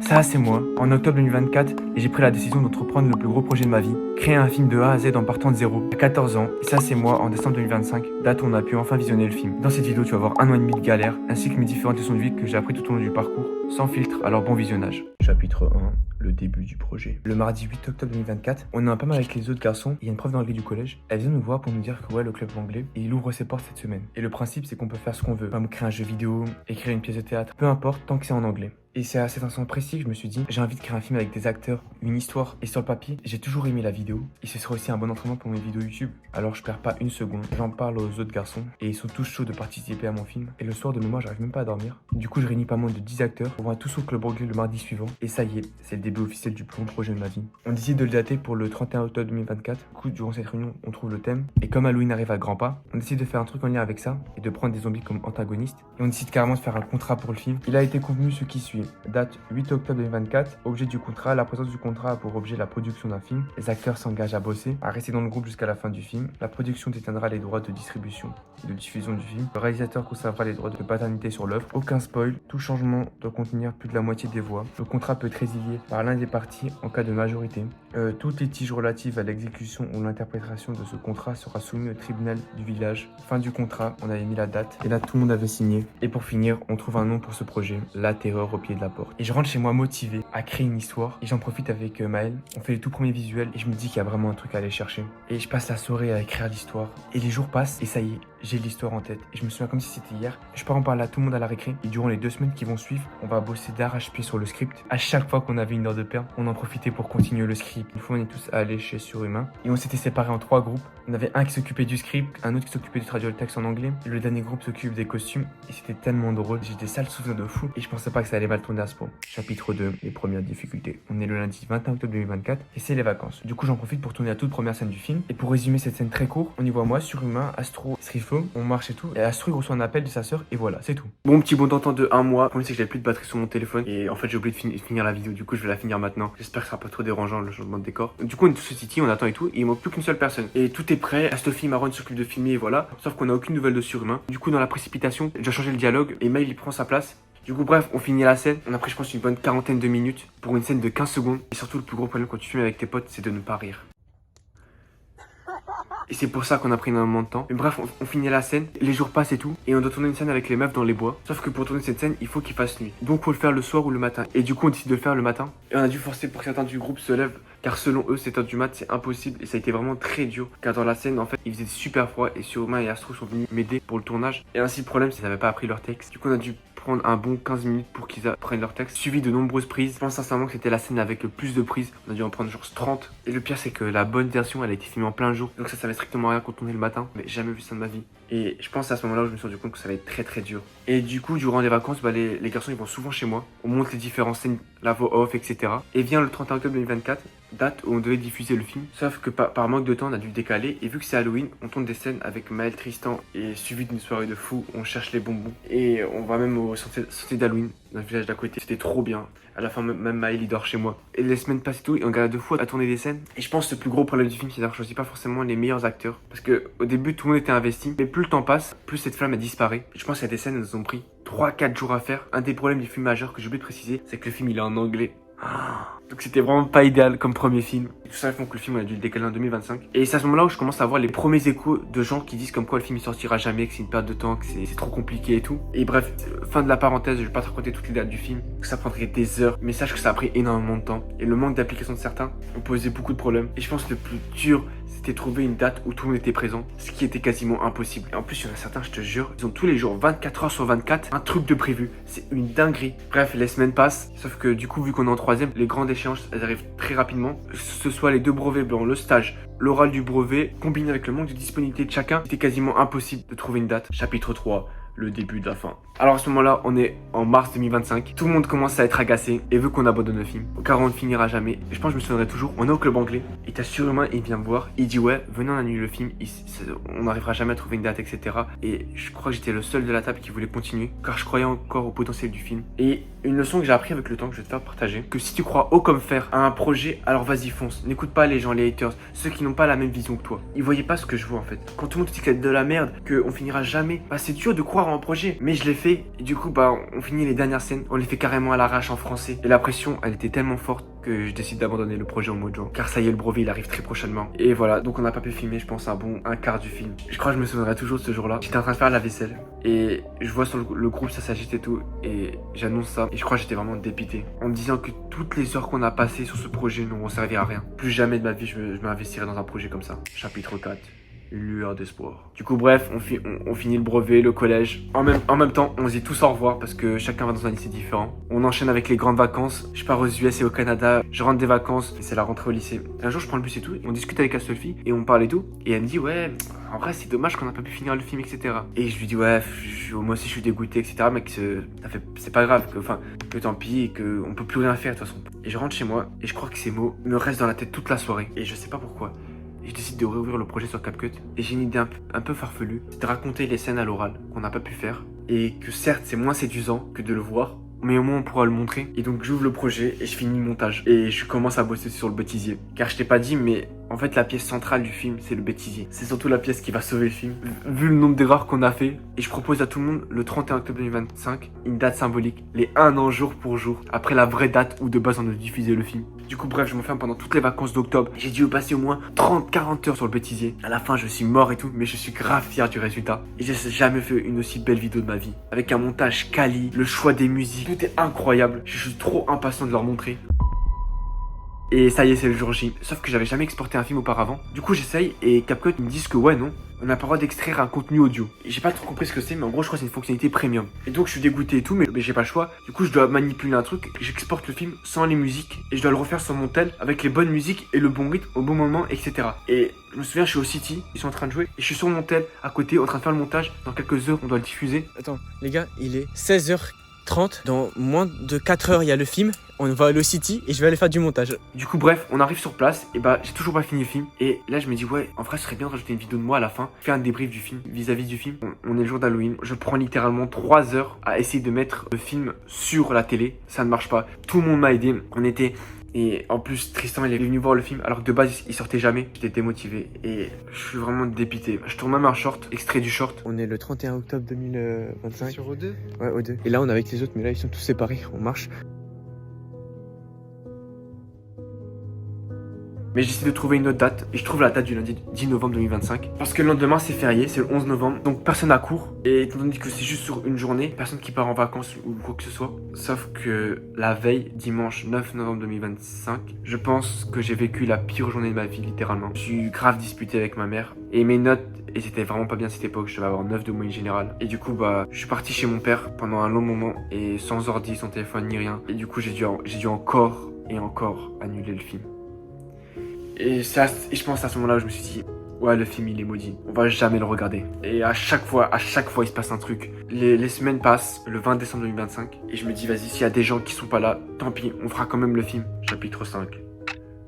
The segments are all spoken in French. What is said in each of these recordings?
Ça, c'est moi, en octobre 2024, et j'ai pris la décision d'entreprendre le plus gros projet de ma vie, créer un film de A à Z en partant de zéro, à 14 ans. Et ça, c'est moi, en décembre 2025, date où on a pu enfin visionner le film. Dans cette vidéo, tu vas voir 1 an et demi de galère, ainsi que mes différentes leçons de vie que j'ai appris tout au long du parcours, sans filtre, alors bon visionnage. Chapitre 1, le début du projet. Le mardi 8 octobre 2024, on est un peu mal avec les autres garçons, il y a une prof d'anglais du collège, elle vient nous voir pour nous dire que ouais, le club anglais, et il ouvre ses portes cette semaine. Et le principe, c'est qu'on peut faire ce qu'on veut, comme créer un jeu vidéo, écrire une pièce de théâtre, peu importe, tant que c'est en anglais. Et c'est à cet instant précis que je me suis dit, j'ai envie de créer un film avec des acteurs, une histoire. Et sur le papier, j'ai toujours aimé la vidéo. Et ce sera aussi un bon entraînement pour mes vidéos YouTube. Alors je perds pas une seconde. J'en parle aux autres garçons. Et ils sont tous chauds de participer à mon film. Et le soir de mémoire, j'arrive même pas à dormir. Du coup, je réunis pas moins de 10 acteurs. On va tous au club anglais le mardi suivant. Et ça y est, c'est le début officiel du plus long projet de ma vie. On décide de le dater pour le 31 octobre 2024. Du coup, durant cette réunion, on trouve le thème. Et comme Halloween arrive à grands pas, on décide de faire un truc en lien avec ça. Et de prendre des zombies comme antagonistes. Et on décide carrément de faire un contrat pour le film. Il a été convenu ce qui suit. Date 8 octobre 2024, objet du contrat, la présence du contrat a pour objet la production d'un film. Les acteurs s'engagent à bosser, à rester dans le groupe jusqu'à la fin du film. La production détiendra les droits de distribution et de diffusion du film. Le réalisateur conservera les droits de paternité sur l'œuvre. Aucun spoil, tout changement doit contenir plus de la moitié des voix. Le contrat peut être résilié par l'un des parties en cas de majorité. Tout litige relatif à l'exécution ou l'interprétation de ce contrat sera soumis au tribunal du village. Fin du contrat, on avait mis la date et là tout le monde avait signé. Et pour finir, on trouve un nom pour ce projet, La Terreur au pied de la porte. Et je rentre chez moi motivé à créer une histoire et j'en profite avec Maël. On fait les tout premiers visuels et je me dis qu'il y a vraiment un truc à aller chercher. Et je passe la soirée à écrire l'histoire et les jours passent et ça y est, j'ai l'histoire en tête. Et je me souviens comme si c'était hier. Je pars en parler à tout le monde à la récré et durant les 2 semaines qui vont suivre, on va bosser d'arrache-pied sur le script. À chaque fois qu'on avait une heure de perte, on en profitait pour continuer le script. Une fois on est tous allés chez Surhumain et on s'était séparés en 3 groupes. On avait un qui s'occupait du script, un autre qui s'occupait de traduire le texte en anglais. Et le dernier groupe s'occupe des costumes et c'était tellement drôle. J'ai des sales souvenirs de fou et je pensais pas que ça allait mal tourner à ce point. Chapitre 2, les premières difficultés. On est le lundi 21 octobre 2024 et c'est les vacances. Du coup j'en profite pour tourner la toute première scène du film. Et pour résumer cette scène très courte, on y voit moi, Surhumain, Astro, Srifo, on marche et tout. Et Astro il reçoit un appel de sa sœur et voilà, c'est tout. Bon petit bon d'entente de 1 mois. Le problème c'est que j'avais plus de batterie sur mon téléphone et en fait j'ai oublié de finir la vidéo. Du coup je vais la finir maintenant. J'espère que ça sera pas trop dérangeant le changement de décor. Du coup on est tous au City, on attend et tout et il manque plus qu'une seule personne. Et tout est prêt. Astofi Maron s'occupe de filmer et voilà. Sauf qu'on a aucune nouvelle de Surhumain. Du coup dans la précipitation, j'ai changé le dialogue et Maël il prend sa place. Du coup bref, on finit la scène, on a pris je pense une bonne quarantaine de minutes pour une scène de 15 secondes. Et surtout le plus gros problème quand tu filmes avec tes potes, c'est de ne pas rire. Et c'est pour ça qu'on a pris énormément de temps. Mais bref, on finit la scène, les jours passent et tout. Et on doit tourner une scène avec les meufs dans les bois. Sauf que pour tourner cette scène, il faut qu'il fasse nuit. Donc faut le faire le soir ou le matin. Et du coup on décide de le faire le matin. Et on a dû forcer pour que certains du groupe se lèvent. Car selon eux, 7h du mat, c'est impossible. Et ça a été vraiment très dur. Car dans la scène, en fait, il faisait super froid. Et Surhumain et Astro sont venus m'aider pour le tournage. Et ainsi le problème, c'est qu'ils n'avaient pas appris leur texte. Du coup on a dû prendre un bon 15 minutes pour qu'ils apprennent leur texte, suivi de nombreuses prises. Je pense sincèrement que c'était la scène avec le plus de prises. On a dû en prendre genre 30. Et le pire, c'est que la bonne version, elle a été filmée en plein jour. Donc ça servait strictement à rien quand on tournait le matin. Mais jamais vu ça de ma vie. Et je pense à ce moment-là où je me suis rendu compte que ça allait être très très dur. Et du coup, durant les vacances, les garçons ils vont souvent chez moi. On monte les différentes scènes, la voix off, etc. Et vient le 31 octobre 2024, date où on devait diffuser le film. Sauf que par manque de temps, on a dû le décaler. Et vu que c'est Halloween, on tourne des scènes avec Maël, Tristan et suivi d'une soirée de fou. On cherche les bonbons. Et on va même au sentier d'Halloween, dans le village d'à côté. C'était trop bien. À la fin, même Maël il dort chez moi. Et les semaines passent et tout, et on galère 2 fois à tourner des scènes. Et je pense que le plus gros problème du film, c'est d'avoir choisi pas forcément les meilleurs acteurs. Parce que au début, tout le monde était investi. Mais plus le temps passe, plus cette flamme a disparu. Je pense qu'il y a des scènes, elles ont pris 3-4 jours à faire. Un des problèmes du film majeur que j'ai oublié de préciser, c'est que le film il est en anglais. Donc c'était vraiment pas idéal comme premier film. Et tout ça font que le film on a dû le décaler en 2025. Et c'est à ce moment là où je commence à avoir les premiers échos de gens qui disent comme quoi le film il sortira jamais, que c'est une perte de temps, que c'est trop compliqué et tout. Et bref, fin de la parenthèse, je vais pas te raconter toutes les dates du film, que ça prendrait des heures. Mais sache que ça a pris énormément de temps. Et le manque d'application de certains ont posé beaucoup de problèmes. Et je pense que le plus dur, c'était trouver une date où tout le monde était présent, ce qui était quasiment impossible. Et en plus, il y en a certains, je te jure, ils ont tous les jours, 24 heures sur 24, un truc de prévu. C'est une dinguerie. Bref, les semaines passent, sauf que du coup, vu qu'on est en 3ème, les grandes échéances, elles arrivent très rapidement. Que ce soit les 2 brevets blancs, le stage, l'oral du brevet, combiné avec le manque de disponibilité de chacun, c'était quasiment impossible de trouver une date. Chapitre 3. Le début de la fin. Alors à ce moment-là, on est en mars 2025. Tout le monde commence à être agacé et veut qu'on abandonne le film. Car on ne finira jamais. Et je pense que je me souviendrai toujours. On est au club anglais. Et t'as Surhumain, il vient me voir. Il dit ouais, venez on annule le film. On n'arrivera jamais à trouver une date, etc. Et je crois que j'étais le seul de la table qui voulait continuer. Car je croyais encore au potentiel du film. Et une leçon que j'ai appris avec le temps, que je vais te faire partager. Que si tu crois haut comme fer à un projet, alors vas-y fonce. N'écoute pas les gens, les haters. Ceux qui n'ont pas la même vision que toi. Ils voyaient pas ce que je vois en fait. Quand tout le monde te dit que c'est de la merde, qu'on finira jamais. Bah c'est dur de croire en projet. Mais je l'ai fait. Et du coup, on finit les dernières scènes. On les fait carrément à l'arrache en français. Et la pression, elle était tellement forte que je décide d'abandonner le projet en mode juin. Car ça y est, le brevet, il arrive très prochainement. Et voilà, donc on n'a pas pu filmer, je pense, un quart du film. Je crois que je me souviendrai toujours de ce jour-là. J'étais en train de faire la vaisselle. Et je vois sur le groupe, ça s'agite et tout. Et j'annonce ça. Et je crois que j'étais vraiment dépité. En me disant que toutes les heures qu'on a passées sur ce projet n'auront servi à rien. Plus jamais de ma vie, je m'investirai dans un projet comme ça. Chapitre 4. Une lueur d'espoir. Du coup, bref, on finit le brevet, le collège. En même temps, on se dit tous au revoir parce que chacun va dans un lycée différent. On enchaîne avec les grandes vacances. Je pars aux US et au Canada. Je rentre des vacances et c'est la rentrée au lycée. Un jour, je prends le bus et tout. On discute avec la seule fille et on parle et tout. Et elle me dit, ouais, en vrai, c'est dommage qu'on n'a pas pu finir le film, etc. Et je lui dis, ouais, moi aussi, je suis dégoûté, etc. Mais c'est pas grave. Que tant pis et qu'on peut plus rien faire de toute façon. Et je rentre chez moi et je crois que ces mots me restent dans la tête toute la soirée. Et je sais pas pourquoi. Et je décide de réouvrir le projet sur CapCut. Et j'ai une idée un peu farfelue. C'est de raconter les scènes à l'oral qu'on n'a pas pu faire. Et que certes, c'est moins séduisant que de le voir. Mais au moins, on pourra le montrer. Et donc, j'ouvre le projet et je finis le montage. Et je commence à bosser sur le bêtisier. Car je t'ai pas dit, mais en fait, la pièce centrale du film, c'est le bêtisier. C'est surtout la pièce qui va sauver le film. Vu le nombre d'erreurs qu'on a fait. Et je propose à tout le monde, le 31 octobre 2025, une date symbolique. Les 1 an jour pour jour. Après la vraie date où de base on a diffusé le film. Du coup, bref, je m'enferme pendant toutes les vacances d'octobre. J'ai dû passer au moins 30-40 heures sur le bêtisier. À la fin, je suis mort et tout, mais je suis grave fier du résultat. Et j'ai jamais fait une aussi belle vidéo de ma vie. Avec un montage quali, le choix des musiques, tout est incroyable. Je suis trop impatient de leur montrer. Et ça y est, c'est le jour J. Sauf que j'avais jamais exporté un film auparavant. Du coup, j'essaye et CapCut me disent que ouais, non, on n'a pas le droit d'extraire un contenu audio. Et j'ai pas trop compris ce que c'est, mais en gros, je crois que c'est une fonctionnalité premium. Et donc, je suis dégoûté et tout, mais j'ai pas le choix. Du coup, je dois manipuler un truc. J'exporte le film sans les musiques et je dois le refaire sur mon tel avec les bonnes musiques et le bon rythme au bon moment, etc. Et je me souviens, je suis au City, ils sont en train de jouer et je suis sur mon tel à côté en train de faire le montage. Dans quelques heures, on doit le diffuser. Attends, les gars, il est 16h30. Dans moins de 4 heures, il y a le film. On va aller au City et je vais aller faire du montage. Du coup, bref, on arrive sur place et j'ai toujours pas fini le film. Et là, je me dis, ouais, en vrai, ce serait bien de rajouter une vidéo de moi à la fin. Faire un débrief du film, vis-à-vis du film. On est le jour d'Halloween. Je prends littéralement 3 heures à essayer de mettre le film sur la télé. Ça ne marche pas. Tout le monde m'a aidé. Et en plus, Tristan, il est venu voir le film alors que de base, il sortait jamais. J'étais démotivé et je suis vraiment dépité. Je tourne même un short, extrait du short. On est le 31 octobre 2025. Sur O2 Ouais, O2. Et là, on est avec les autres, mais là, ils sont tous séparés. On marche. Mais j'essaie de trouver une autre date et je trouve la date du lundi 10 novembre 2025. Parce que le lendemain c'est férié, c'est le 11 novembre. Donc personne n'a cours. Et étant donné que c'est juste sur une journée, personne qui part en vacances ou quoi que ce soit. Sauf que la veille, dimanche 9 novembre 2025, je pense que j'ai vécu la pire journée de ma vie littéralement. Je suis grave disputé avec ma mère. Et mes notes, et c'était vraiment pas bien à cette époque, je devais avoir 9 de moyenne générale. Et du coup je suis parti chez mon père pendant un long moment. Et sans ordi, sans téléphone ni rien. Et du coup j'ai dû encore et encore annuler le film. Et je pense à ce moment-là où je me suis dit, ouais, le film il est maudit, on va jamais le regarder. Et à chaque fois, il se passe un truc. Les semaines passent, le 20 décembre 2025, et je me dis, vas-y, s'il y a des gens qui sont pas là, tant pis, on fera quand même le film. Chapitre 5,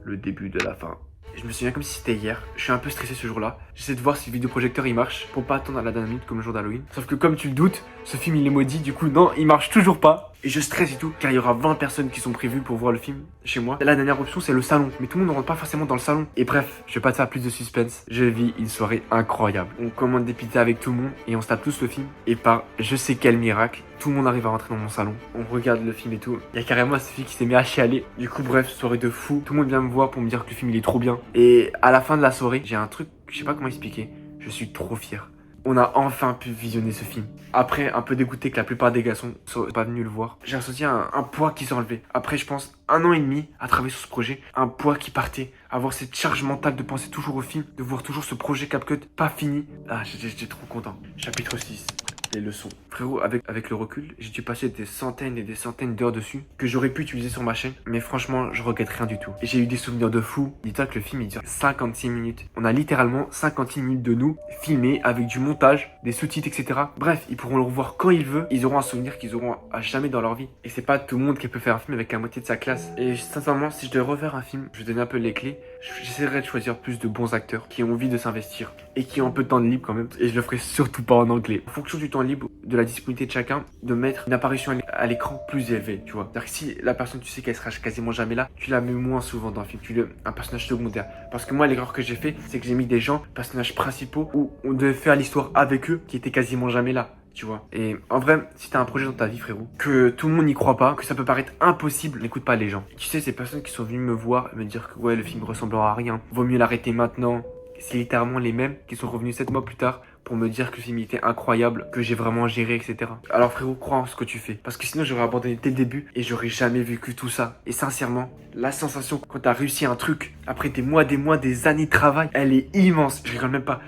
le début de la fin. Et je me souviens comme si c'était hier, je suis un peu stressé ce jour-là. J'essaie de voir si le vidéoprojecteur il marche, pour pas attendre à la dernière minute comme le jour d'Halloween. Sauf que comme tu le doutes, ce film il est maudit, du coup non, il marche toujours pas. Et je stresse et tout, car il y aura 20 personnes qui sont prévues pour voir le film chez moi. La dernière option, c'est le salon. Mais tout le monde ne rentre pas forcément dans le salon. Et bref, je vais pas te faire plus de suspense. Je vis une soirée incroyable. On commande des pizzas avec tout le monde et on se tape tous le film. Et par je sais quel miracle, tout le monde arrive à rentrer dans mon salon. On regarde le film et tout. Il y a carrément cette fille qui s'est mis à chialer. Du coup, bref, soirée de fou. Tout le monde vient me voir pour me dire que le film il est trop bien. Et à la fin de la soirée, j'ai un truc, je sais pas comment expliquer. Je suis trop fier. On a enfin pu visionner ce film. Après, un peu dégoûté que la plupart des garçons soient pas venus le voir. J'ai ressenti un poids qui s'est enlevé. Après, je pense, 1 an et demi à travailler sur ce projet. Un poids qui partait. Avoir cette charge mentale de penser toujours au film. De voir toujours ce projet CapCut pas fini. Ah, j'étais trop content. Chapitre 6. Les leçons. Frérot, avec le recul, j'ai dû passer des centaines et des centaines d'heures dessus que j'aurais pu utiliser sur ma chaîne, mais franchement, je regrette rien du tout. Et j'ai eu des souvenirs de fou. Dis-toi que le film, il dure 56 minutes. On a littéralement 56 minutes de nous filmés avec du montage, des sous-titres, etc. Bref, ils pourront le revoir quand ils veulent. Ils auront un souvenir qu'ils auront à jamais dans leur vie. Et c'est pas tout le monde qui peut faire un film avec la moitié de sa classe. Et sincèrement, si je devais refaire un film, je vais donner un peu les clés. J'essaierai de choisir plus de bons acteurs qui ont envie de s'investir et qui ont un peu de temps de libre quand même. Et je le ferai surtout pas en anglais. En fonction du temps libre, de la disponibilité de chacun, de mettre une apparition à l'écran plus élevée, tu vois. C'est-à-dire que si la personne, tu sais qu'elle sera quasiment jamais là, tu la mets moins souvent dans le film. Un personnage secondaire. Parce que moi, l'erreur que j'ai fait, c'est que j'ai mis des gens, personnages principaux, où on devait faire l'histoire avec eux, qui étaient quasiment jamais là. tu vois. Et en vrai, si t'as un projet dans ta vie, frérot, que tout le monde n'y croit pas, que ça peut paraître impossible, n'écoute pas les gens. Tu sais, ces personnes qui sont venues me voir et me dire que ouais, le film ressemblera à rien, vaut mieux l'arrêter maintenant. C'est littéralement les mêmes qui sont revenus 7 mois plus tard pour me dire que le film était incroyable, que j'ai vraiment géré, etc. Alors frérot, crois en ce que tu fais. Parce que sinon j'aurais abandonné dès le début et j'aurais jamais vécu tout ça. Et sincèrement, la sensation quand t'as réussi un truc, après des mois, des années de travail, elle est immense. Je rigole même pas.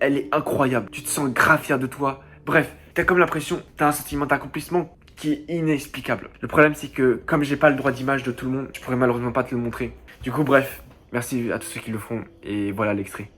Elle est incroyable. Tu te sens grave fier de toi. Bref, t'as comme l'impression, t'as un sentiment d'accomplissement qui est inexplicable. Le problème c'est que comme j'ai pas le droit d'image de tout le monde, je pourrais malheureusement pas te le montrer. Du coup bref, merci à tous ceux qui le feront et voilà l'extrait.